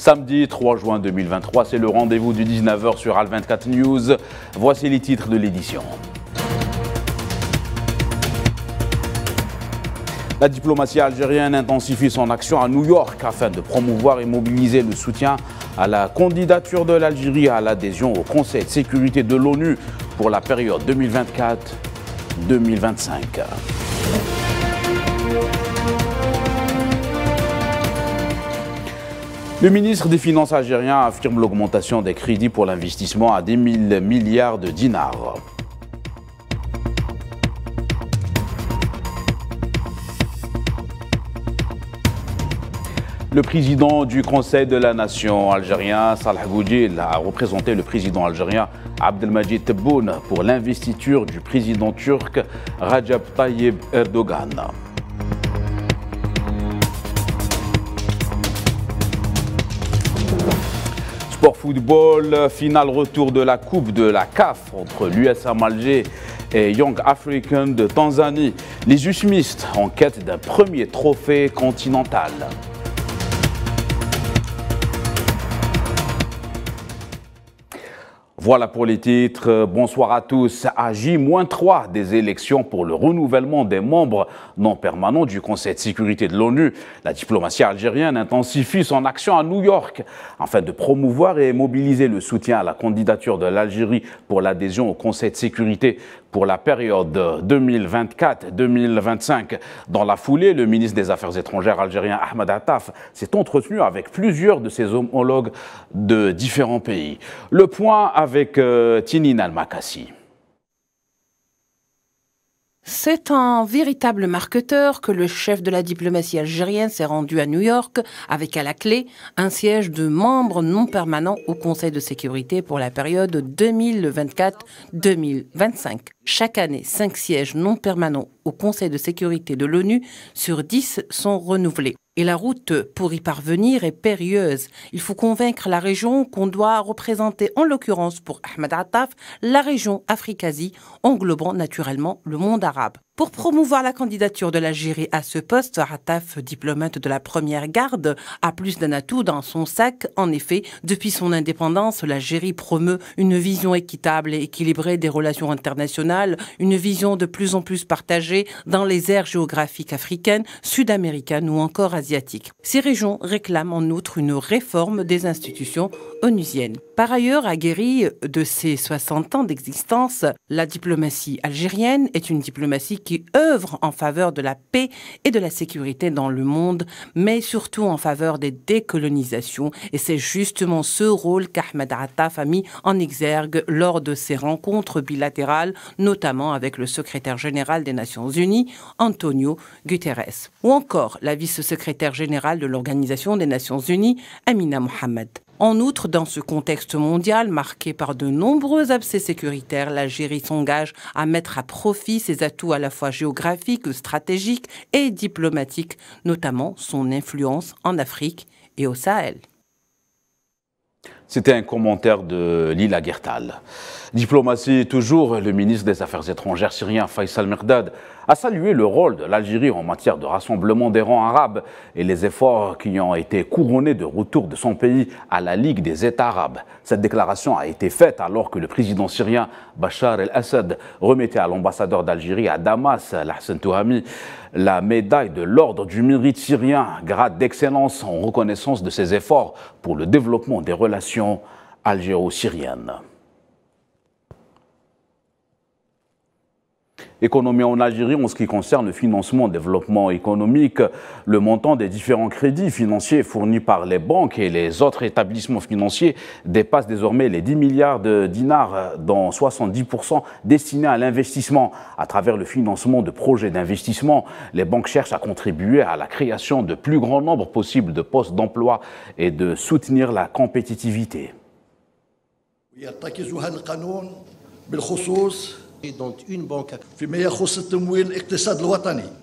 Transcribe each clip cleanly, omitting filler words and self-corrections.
Samedi 3 juin 2023, c'est le rendez-vous du 19h sur Al24 News. Voici les titres de l'édition. La diplomatie algérienne intensifie son action à New York afin de promouvoir et mobiliser le soutien à la candidature de l'Algérie à l'adhésion au Conseil de sécurité de l'ONU pour la période 2024-2025. Le ministre des Finances algérien affirme l'augmentation des crédits pour l'investissement à 10 000 milliards de dinars. Le président du Conseil de la Nation algérien, Salah Goudjil, a représenté le président algérien Abdelmajid Tebboune pour l'investiture du président turc Recep Tayyip Erdogan. Sport football, finale retour de la Coupe de la CAF entre l'USM Alger et Young African de Tanzanie. Les USMistes en quête d'un premier trophée continental. Voilà pour les titres. Bonsoir à tous. À J-3 des élections pour le renouvellement des membres non permanents du Conseil de sécurité de l'ONU, la diplomatie algérienne intensifie son action à New York afin de promouvoir et mobiliser le soutien à la candidature de l'Algérie pour l'adhésion au Conseil de sécurité pour la période 2024-2025. Dans la foulée, le ministre des Affaires étrangères algérien Ahmed Attaf s'est entretenu avec plusieurs de ses homologues de différents pays. Le point avec Tinine Al-Makassi. C'est un véritable marqueur que le chef de la diplomatie algérienne s'est rendu à New York avec à la clé un siège de membres non permanents au Conseil de sécurité pour la période 2024-2025. Chaque année, 5 sièges non permanents au Conseil de sécurité de l'ONU sur 10 sont renouvelés. Et la route pour y parvenir est périlleuse. Il faut convaincre la région qu'on doit représenter, en l'occurrence pour Ahmed Attaf, la région Afrique-Asie, englobant naturellement le monde arabe. Pour promouvoir la candidature de l'Algérie à ce poste, Attaf, diplomate de la première garde, a plus d'un atout dans son sac. En effet, depuis son indépendance, l'Algérie promeut une vision équitable et équilibrée des relations internationales, une vision de plus en plus partagée dans les aires géographiques africaines, sud-américaines ou encore asiatiques. Ces régions réclament en outre une réforme des institutions onusiennes. Par ailleurs, aguerrie de ses 60 ans d'existence, la diplomatie algérienne est une diplomatie qui œuvre en faveur de la paix et de la sécurité dans le monde, mais surtout en faveur des décolonisations. Et c'est justement ce rôle qu'Ahmed Attaf a mis en exergue lors de ses rencontres bilatérales, notamment avec le secrétaire général des Nations Unies, Antonio Guterres, ou encore la vice-secrétaire générale de l'Organisation des Nations Unies, Amina Mohamed. En outre, dans ce contexte mondial marqué par de nombreux abcès sécuritaires, l'Algérie s'engage à mettre à profit ses atouts à la fois géographiques, stratégiques et diplomatiques, notamment son influence en Afrique et au Sahel. C'était un commentaire de Lila Gertal. Diplomatie toujours, le ministre des Affaires étrangères syrien Faisal Mekdad a salué le rôle de l'Algérie en matière de rassemblement des rangs arabes et les efforts qui ont été couronnés de retour de son pays à la Ligue des États arabes. Cette déclaration a été faite alors que le président syrien Bachar el-Assad remettait à l'ambassadeur d'Algérie à Damas, Hassan Touhami, la médaille de l'ordre du mérite syrien, grade d'excellence en reconnaissance de ses efforts pour le développement des relations algéro-syriennes. Économie en Algérie, en ce qui concerne le financement, développement économique, le montant des différents crédits financiers fournis par les banques et les autres établissements financiers dépasse désormais les 10 milliards de dinars, dont 70% destinés à l'investissement. À travers le financement de projets d'investissement, les banques cherchent à contribuer à la création de plus grand nombre possible de postes d'emploi et de soutenir la compétitivité.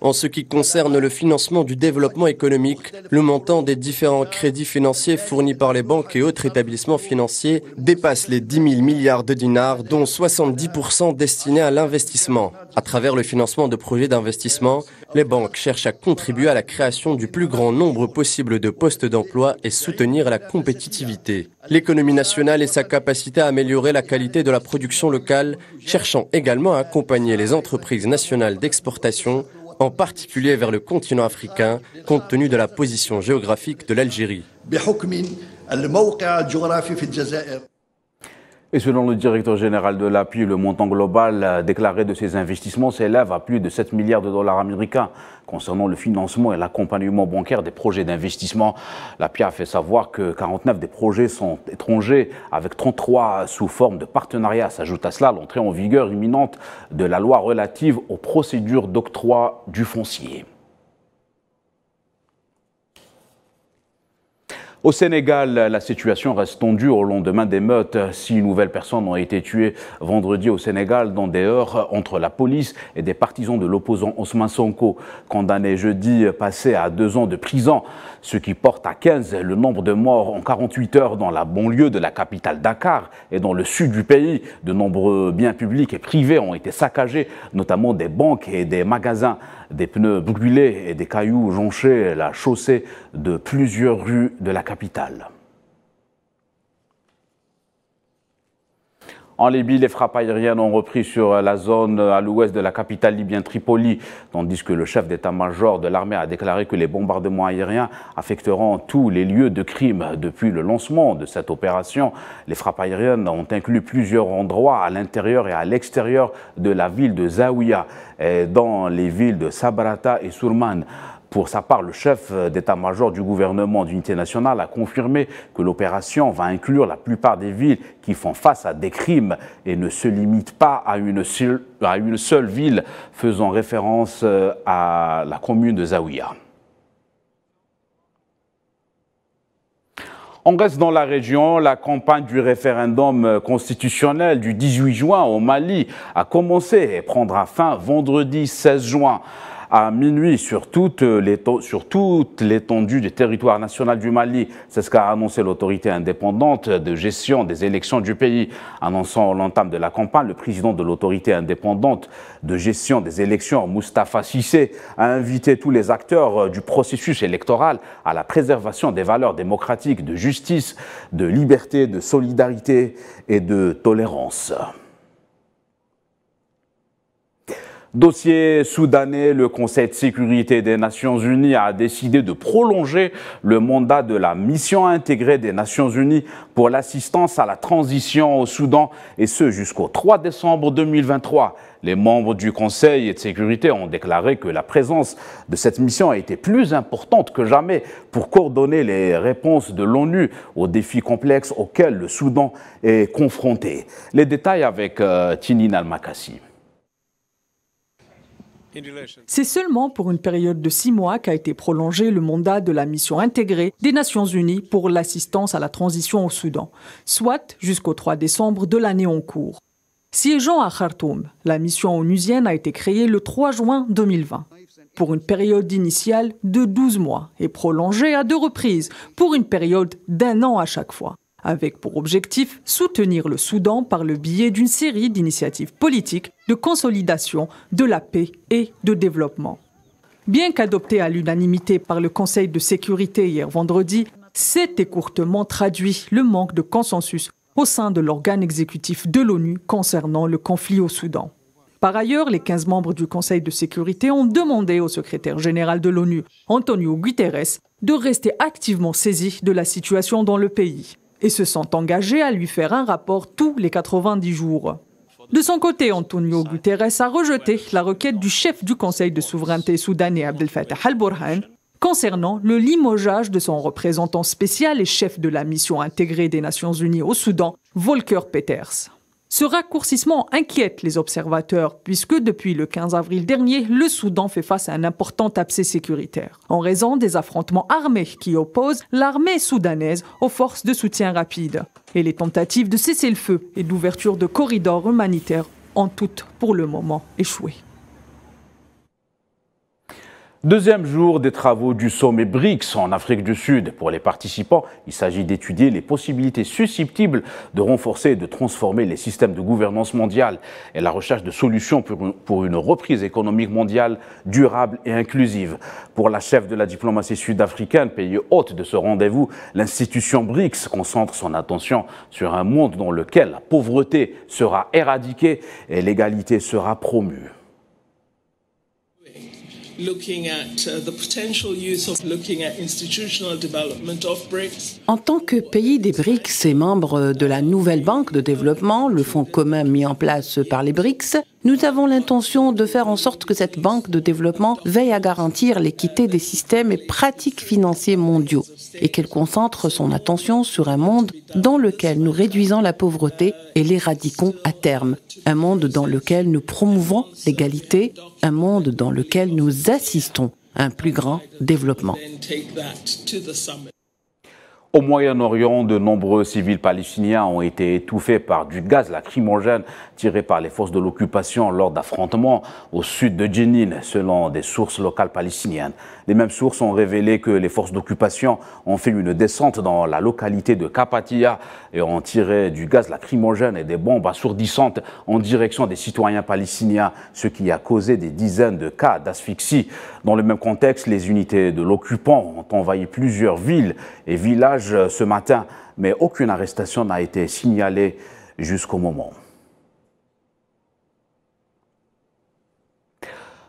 En ce qui concerne le financement du développement économique, le montant des différents crédits financiers fournis par les banques et autres établissements financiers dépasse les 10 000 milliards de dinars, dont 70% destinés à l'investissement. À travers le financement de projets d'investissement, Les banques cherchent à contribuer à la création du plus grand nombre possible de postes d'emploi et soutenir la compétitivité. L'économie nationale et sa capacité à améliorer la qualité de la production locale, cherchant également à accompagner les entreprises nationales d'exportation, en particulier vers le continent africain, compte tenu de la position géographique de l'Algérie. Et selon le directeur général de l'API, le montant global déclaré de ces investissements s'élève à plus de 7 milliards de dollars américains. Concernant le financement et l'accompagnement bancaire des projets d'investissement, l'API a fait savoir que 49 des projets sont étrangers, avec 33 sous forme de partenariat. S'ajoute à cela l'entrée en vigueur imminente de la loi relative aux procédures d'octroi du foncier. Au Sénégal, la situation reste tendue au lendemain d'émeutes. 6 nouvelles personnes ont été tuées vendredi au Sénégal dans des heurts entre la police et des partisans de l'opposant Ousmane Sonko, condamné jeudi passé à 2 ans de prison, ce qui porte à 15 le nombre de morts en 48 heures dans la banlieue de la capitale Dakar et dans le sud du pays. De nombreux biens publics et privés ont été saccagés, notamment des banques et des magasins. Des pneus brûlés et des cailloux jonchaient la chaussée de plusieurs rues de la capitale. En Libye, les frappes aériennes ont repris sur la zone à l'ouest de la capitale libyenne Tripoli, tandis que le chef d'état-major de l'armée a déclaré que les bombardements aériens affecteront tous les lieux de crime. Depuis le lancement de cette opération, les frappes aériennes ont inclus plusieurs endroits à l'intérieur et à l'extérieur de la ville de Zawiya, et dans les villes de Sabrata et Sourman. Pour sa part, le chef d'état-major du gouvernement d'unité nationale a confirmé que l'opération va inclure la plupart des villes qui font face à des crimes et ne se limite pas à une seule ville, faisant référence à la commune de Zawiya. On reste dans la région. La campagne du référendum constitutionnel du 18 juin au Mali a commencé et prendra fin vendredi 16 juin. À minuit sur toute l'étendue du territoire national du Mali. C'est ce qu'a annoncé l'autorité indépendante de gestion des élections du pays. Annonçant l'entame de la campagne, le président de l'autorité indépendante de gestion des élections, Moustapha Cissé, a invité tous les acteurs du processus électoral à la préservation des valeurs démocratiques de justice, de liberté, de solidarité et de tolérance. Dossier soudanais, le Conseil de sécurité des Nations Unies a décidé de prolonger le mandat de la mission intégrée des Nations Unies pour l'assistance à la transition au Soudan, et ce jusqu'au 3 décembre 2023. Les membres du Conseil de sécurité ont déclaré que la présence de cette mission a été plus importante que jamais pour coordonner les réponses de l'ONU aux défis complexes auxquels le Soudan est confronté. Les détails avec Tinine Al-Makassi. C'est seulement pour une période de 6 mois qu'a été prolongé le mandat de la mission intégrée des Nations Unies pour l'assistance à la transition au Soudan, soit jusqu'au 3 décembre de l'année en cours. Siégeant à Khartoum, la mission onusienne a été créée le 3 juin 2020 pour une période initiale de 12 mois et prolongée à 2 reprises pour une période d'1 an à chaque fois, avec pour objectif soutenir le Soudan par le biais d'une série d'initiatives politiques de consolidation de la paix et de développement. Bien qu'adopté à l'unanimité par le Conseil de sécurité hier vendredi, c'est écourtement traduit le manque de consensus au sein de l'organe exécutif de l'ONU concernant le conflit au Soudan. Par ailleurs, les 15 membres du Conseil de sécurité ont demandé au secrétaire général de l'ONU, Antonio Guterres, de rester activement saisi de la situation dans le pays et se sont engagés à lui faire un rapport tous les 90 jours. De son côté, Antonio Guterres a rejeté la requête du chef du Conseil de souveraineté soudanais Abdel Fattah al-Burhan concernant le limogeage de son représentant spécial et chef de la mission intégrée des Nations Unies au Soudan, Volker Peters. Ce raccourcissement inquiète les observateurs puisque depuis le 15 avril dernier, le Soudan fait face à un important abcès sécuritaire en raison des affrontements armés qui opposent l'armée soudanaise aux forces de soutien rapide. Et les tentatives de cessez-le-feu et d'ouverture de corridors humanitaires ont toutes pour le moment échoué. Deuxième jour des travaux du sommet BRICS en Afrique du Sud. Pour les participants, il s'agit d'étudier les possibilités susceptibles de renforcer et de transformer les systèmes de gouvernance mondiale et la recherche de solutions pour une reprise économique mondiale durable et inclusive. Pour la chef de la diplomatie sud-africaine, pays hôte de ce rendez-vous, l'institution BRICS concentre son attention sur un monde dans lequel la pauvreté sera éradiquée et l'égalité sera promue. En tant que pays des BRICS et membre de la nouvelle banque de développement, le fonds commun mis en place par les BRICS, nous avons l'intention de faire en sorte que cette banque de développement veille à garantir l'équité des systèmes et pratiques financiers mondiaux et qu'elle concentre son attention sur un monde dans lequel nous réduisons la pauvreté et l'éradiquons à terme. Un monde dans lequel nous promouvons l'égalité, un monde dans lequel nous assistons à un plus grand développement. Au Moyen-Orient, de nombreux civils palestiniens ont été étouffés par du gaz lacrymogène tiré par les forces de l'occupation lors d'affrontements au sud de Jenin, selon des sources locales palestiniennes. Les mêmes sources ont révélé que les forces d'occupation ont fait une descente dans la localité de Kapatia et ont tiré du gaz lacrymogène et des bombes assourdissantes en direction des citoyens palestiniens, ce qui a causé des dizaines de cas d'asphyxie. Dans le même contexte, les unités de l'occupant ont envahi plusieurs villes et villages ce matin, mais aucune arrestation n'a été signalée jusqu'au moment.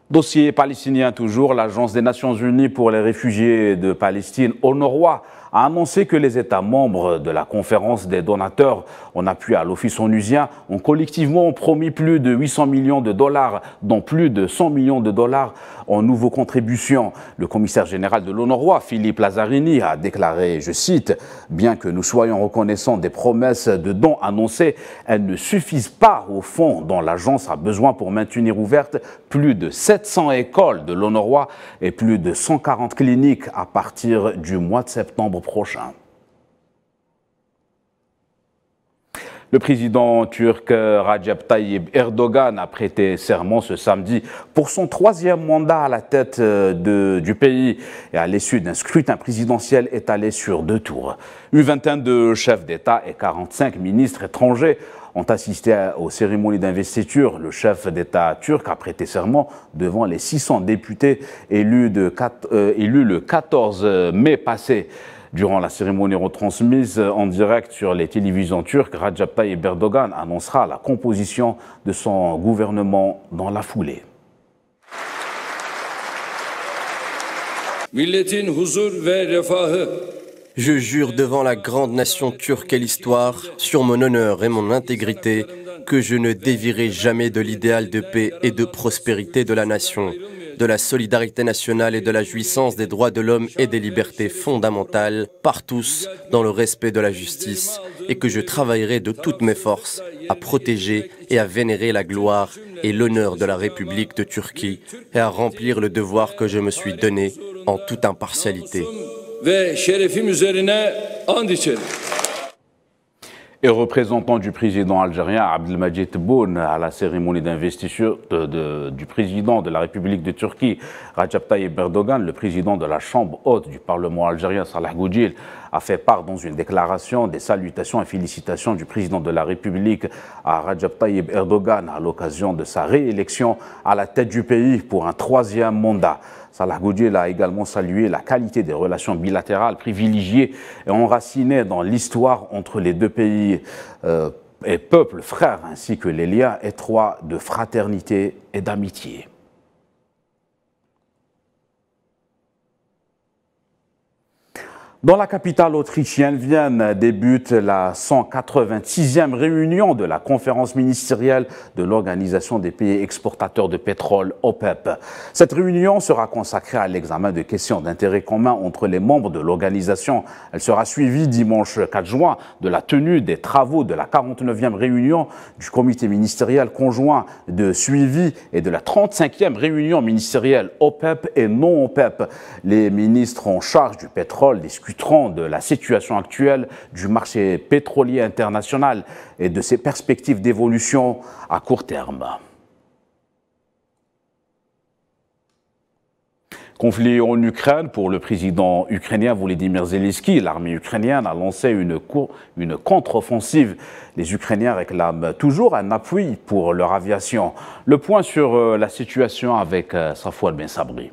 Dossier palestinien toujours, l'Agence des Nations Unies pour les réfugiés de Palestine, UNRWA, a annoncé que les États membres de la conférence des donateurs en appui à l'Office onusien ont collectivement promis plus de 800 millions de dollars, dont plus de 100 millions de dollars en nouveaux contributions. Le commissaire général de l'UNRWA, Philippe Lazzarini, a déclaré, je cite, « Bien que nous soyons reconnaissants des promesses de dons annoncées, elles ne suffisent pas au fonds dont l'agence a besoin pour maintenir ouvertes plus de 700 écoles de l'UNRWA et plus de 140 cliniques à partir du mois de septembre prochain. » Le président turc Recep Tayyip Erdogan a prêté serment ce samedi pour son troisième mandat à la tête du pays et à l'issue d'un scrutin présidentiel étalé sur 2 tours. Une vingtaine de chefs d'État et 45 ministres étrangers ont assisté aux cérémonies d'investiture. Le chef d'État turc a prêté serment devant les 600 députés élus le 14 mai passé. Durant la cérémonie retransmise en direct sur les télévisions turques, Recep Tayyip Erdogan annoncera la composition de son gouvernement dans la foulée. Je jure devant la grande nation turque et l'histoire, sur mon honneur et mon intégrité, que je ne dévierai jamais de l'idéal de paix et de prospérité de la nation, de la solidarité nationale et de la jouissance des droits de l'homme et des libertés fondamentales par tous dans le respect de la justice et que je travaillerai de toutes mes forces à protéger et à vénérer la gloire et l'honneur de la République de Turquie et à remplir le devoir que je me suis donné en toute impartialité. Et représentant du président algérien Abdelmadjid Tebboune à la cérémonie d'investiture du président de la République de Turquie, Recep Tayyip Erdogan, le président de la Chambre haute du Parlement algérien, Salah Goudjil, a fait part dans une déclaration des salutations et félicitations du président de la République à Recep Tayyip Erdogan à l'occasion de sa réélection à la tête du pays pour un 3e mandat. Salah Goudjil a également salué la qualité des relations bilatérales privilégiées et enracinées dans l'histoire entre les deux pays et peuples frères, ainsi que les liens étroits de fraternité et d'amitié. Dans la capitale autrichienne, Vienne, débute la 186e réunion de la conférence ministérielle de l'Organisation des pays exportateurs de pétrole, OPEP. Cette réunion sera consacrée à l'examen de questions d'intérêt commun entre les membres de l'organisation. Elle sera suivie dimanche 4 juin de la tenue des travaux de la 49e réunion du comité ministériel conjoint de suivi et de la 35e réunion ministérielle OPEP et non OPEP. Les ministres en charge du pétrole discuteront de la situation actuelle du marché pétrolier international et de ses perspectives d'évolution à court terme. Conflit en Ukraine pour le président ukrainien Volodymyr Zelensky. L'armée ukrainienne a lancé une contre-offensive. Les Ukrainiens réclament toujours un appui pour leur aviation. Le point sur la situation avec Safouane Ben Sabri.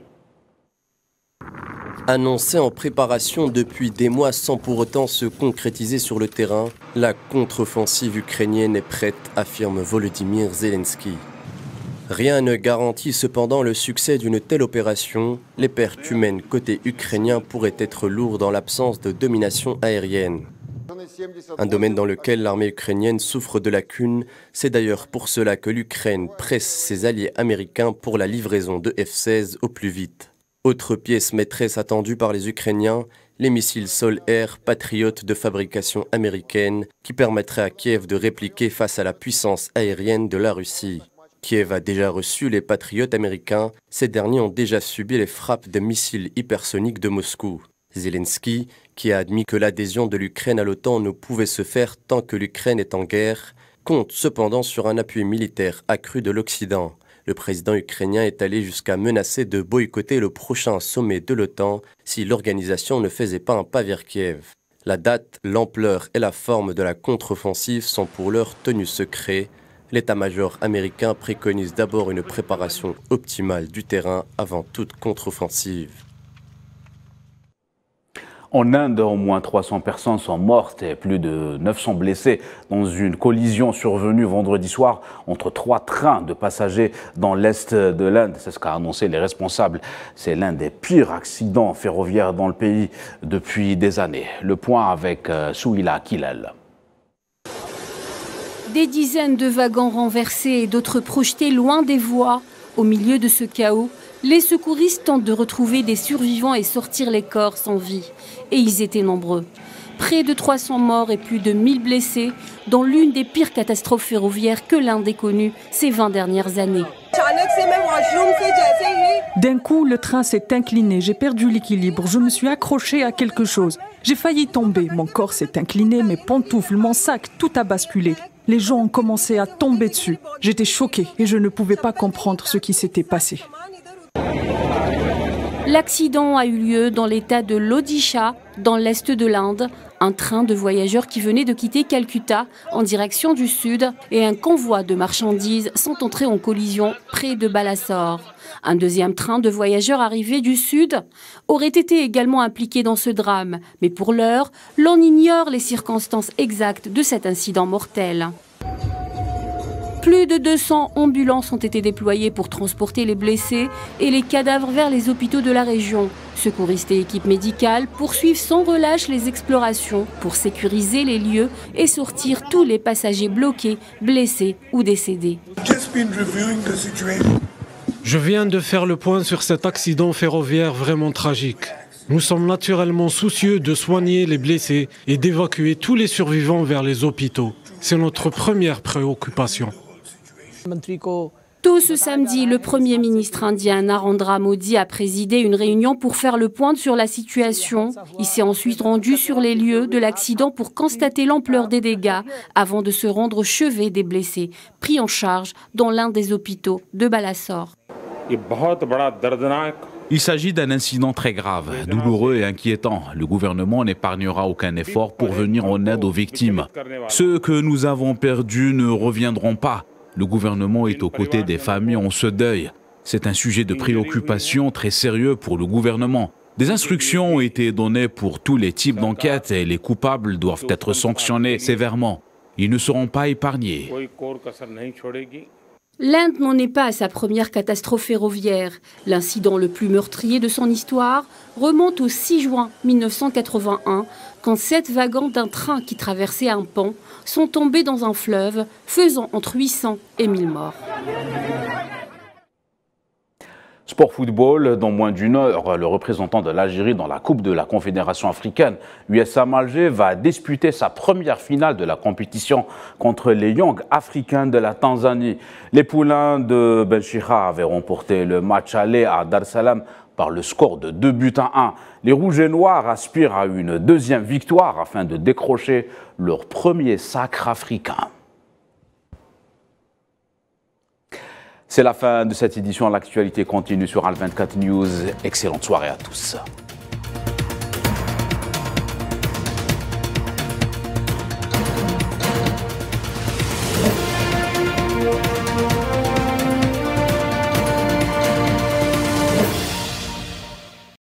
Annoncée en préparation depuis des mois sans pour autant se concrétiser sur le terrain, la contre-offensive ukrainienne est prête, affirme Volodymyr Zelensky. Rien ne garantit cependant le succès d'une telle opération. Les pertes humaines côté ukrainien pourraient être lourdes en l'absence de domination aérienne. Un domaine dans lequel l'armée ukrainienne souffre de lacunes, c'est d'ailleurs pour cela que l'Ukraine presse ses alliés américains pour la livraison de F-16 au plus vite. Autre pièce maîtresse attendue par les Ukrainiens, les missiles sol-air patriotes de fabrication américaine qui permettraient à Kiev de répliquer face à la puissance aérienne de la Russie. Kiev a déjà reçu les patriotes américains, ces derniers ont déjà subi les frappes de missiles hypersoniques de Moscou. Zelensky, qui a admis que l'adhésion de l'Ukraine à l'OTAN ne pouvait se faire tant que l'Ukraine est en guerre, compte cependant sur un appui militaire accru de l'Occident. Le président ukrainien est allé jusqu'à menacer de boycotter le prochain sommet de l'OTAN si l'organisation ne faisait pas un pas vers Kiev. La date, l'ampleur et la forme de la contre-offensive sont pour l'heure tenus secrets. L'état-major américain préconise d'abord une préparation optimale du terrain avant toute contre-offensive. En Inde, au moins 300 personnes sont mortes et plus de 900 blessés dans une collision survenue vendredi soir entre 3 trains de passagers dans l'est de l'Inde. C'est ce qu'a annoncé les responsables. C'est l'un des pires accidents ferroviaires dans le pays depuis des années. Le point avec Souila Kilal. Des dizaines de wagons renversés et d'autres projetés loin des voies. Au milieu de ce chaos, les secouristes tentent de retrouver des survivants et sortir les corps sans vie. Et ils étaient nombreux. Près de 300 morts et plus de 1000 blessés dans l'une des pires catastrophes ferroviaires que l'Inde ait connues ces 20 dernières années. D'un coup, le train s'est incliné, j'ai perdu l'équilibre, je me suis accrochée à quelque chose. J'ai failli tomber, mon corps s'est incliné, mes pantoufles, mon sac, tout a basculé. Les gens ont commencé à tomber dessus. J'étais choquée et je ne pouvais pas comprendre ce qui s'était passé. L'accident a eu lieu dans l'état de l'Odisha, dans l'est de l'Inde. Un train de voyageurs qui venait de quitter Calcutta en direction du sud et un convoi de marchandises sont entrés en collision près de Balasore. Un deuxième train de voyageurs arrivé du sud aurait été également impliqué dans ce drame. Mais pour l'heure, l'on ignore les circonstances exactes de cet incident mortel. Plus de 200 ambulances ont été déployées pour transporter les blessés et les cadavres vers les hôpitaux de la région. Secouristes et équipes médicales poursuivent sans relâche les explorations pour sécuriser les lieux et sortir tous les passagers bloqués, blessés ou décédés. Je viens de faire le point sur cet accident ferroviaire vraiment tragique. Nous sommes naturellement soucieux de soigner les blessés et d'évacuer tous les survivants vers les hôpitaux. C'est notre première préoccupation. Tôt ce samedi, le Premier ministre indien Narendra Modi a présidé une réunion pour faire le point sur la situation. Il s'est ensuite rendu sur les lieux de l'accident pour constater l'ampleur des dégâts avant de se rendre au chevet des blessés, pris en charge dans l'un des hôpitaux de Balasore. Il s'agit d'un incident très grave, douloureux et inquiétant. Le gouvernement n'épargnera aucun effort pour venir en aide aux victimes. Ceux que nous avons perdus ne reviendront pas. Le gouvernement est aux côtés des familles en ce deuil. C'est un sujet de préoccupation très sérieux pour le gouvernement. Des instructions ont été données pour tous les types d'enquêtes et les coupables doivent être sanctionnés sévèrement. Ils ne seront pas épargnés. L'Inde n'en est pas à sa première catastrophe ferroviaire. L'incident le plus meurtrier de son histoire remonte au 6 juin 1981, quand 7 wagons d'un train qui traversait un pont sont tombés dans un fleuve, faisant entre 800 et 1000 morts. Sport football, dans moins d'une heure, le représentant de l'Algérie dans la Coupe de la Confédération africaine, USAM Alger, va disputer sa première finale de la compétition contre les Young africains de la Tanzanie. Les poulains de Benchira avaient remporté le match aller à Dar es Salaam par le score de 2-1. Les Rouges et Noirs aspirent à une deuxième victoire afin de décrocher leur premier sacre africain. C'est la fin de cette édition. L'actualité continue sur Al 24 News. Excellente soirée à tous.